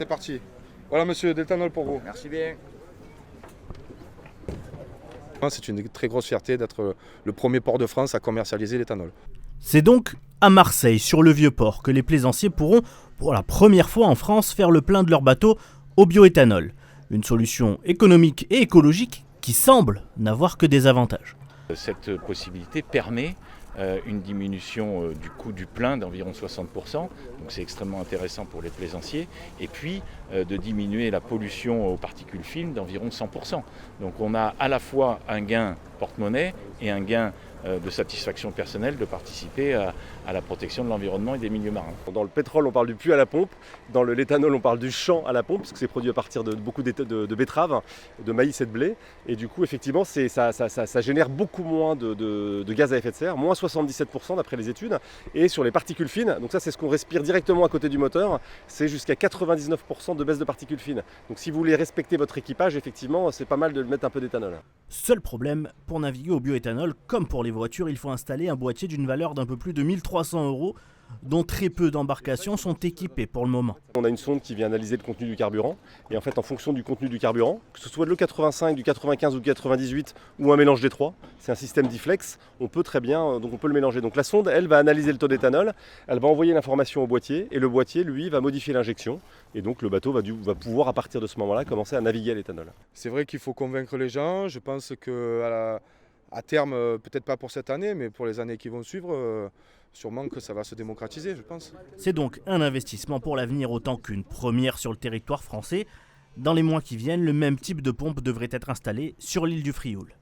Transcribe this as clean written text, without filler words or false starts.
c'est parti. Voilà monsieur, d'éthanol pour vous. Merci bien. C'est une très grosse fierté d'être le premier port de France à commercialiser l'éthanol. C'est donc à Marseille, sur le Vieux-Port, que les plaisanciers pourront, pour la première fois en France, faire le plein de leur bateau au bioéthanol. Une solution économique et écologique qui semble n'avoir que des avantages. Cette possibilité permet une diminution du coût du plein d'environ 60%, donc c'est extrêmement intéressant pour les plaisanciers, et puis de diminuer la pollution aux particules fines d'environ 100%. Donc on a à la fois un gain porte-monnaie et un gain de satisfaction personnelle de participer à la protection de l'environnement et des milieux marins. Dans le pétrole, on parle du puits à la pompe. Dans l'éthanol, on parle du champ à la pompe, parce que c'est produit à partir de beaucoup de betteraves, de maïs et de blé. Et du coup, effectivement, ça génère beaucoup moins de gaz à effet de serre, moins 77% d'après les études. Et sur les particules fines, donc ça c'est ce qu'on respire directement à côté du moteur, c'est jusqu'à 99% de baisse de particules fines. Donc si vous voulez respecter votre équipage, effectivement, c'est pas mal de mettre un peu d'éthanol. Seul problème, pour naviguer au bioéthanol, comme pour les voitures, il faut installer un boîtier d'une valeur d'un peu plus de 1300 €, dont très peu d'embarcations sont équipées pour le moment. On a une sonde qui vient analyser le contenu du carburant, et en fait en fonction du contenu du carburant, que ce soit de l'E85, du 95 ou du 98 ou un mélange des trois, c'est un système Diflex, on peut très bien, donc on peut le mélanger. Donc la sonde, elle va analyser le taux d'éthanol, elle va envoyer l'information au boîtier, et le boîtier, lui, va modifier l'injection, et donc le bateau va pouvoir à partir de ce moment-là commencer à naviguer à l'éthanol. C'est vrai qu'il faut convaincre les gens, je pense que à terme, peut-être pas pour cette année, mais pour les années qui vont suivre, sûrement que ça va se démocratiser, je pense. C'est donc un investissement pour l'avenir autant qu'une première sur le territoire français. Dans les mois qui viennent, le même type de pompe devrait être installé sur l'île du Frioul.